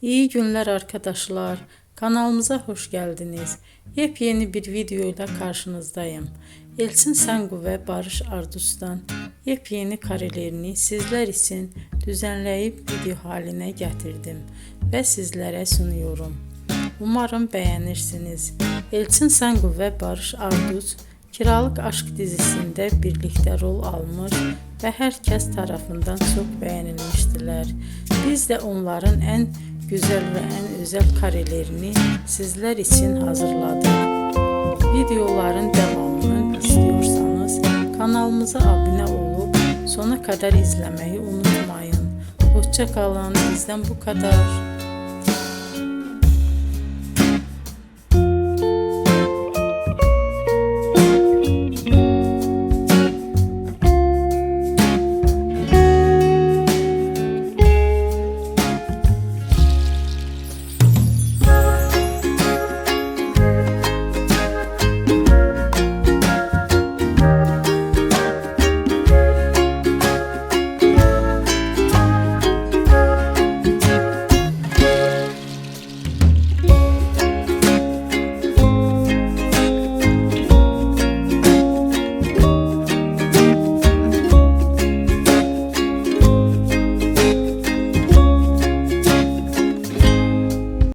İyi günler arkadaşlar. Kanalımıza hoş geldiniz. Yepyeni bir video ile karşınızdayım. Elçin Sangu ve Barış Ardus'tan yepyeni karelerini sizler için düzenleyip video haline getirdim ve sizlere sunuyorum. Umarım beğenirsiniz. Elçin Sangu ve Barış Ardus Kiralık Aşk dizisinde birlikte rol almış ve herkes tarafından çok beğenilmiştiler. Biz de onların en güzel ve en özel karelerini sizler için hazırladık. Videoların devamını istiyorsanız kanalımıza abone olup sona kadar izlemeyi unutmayın. Hoşça kalın. Bizden bu kadar.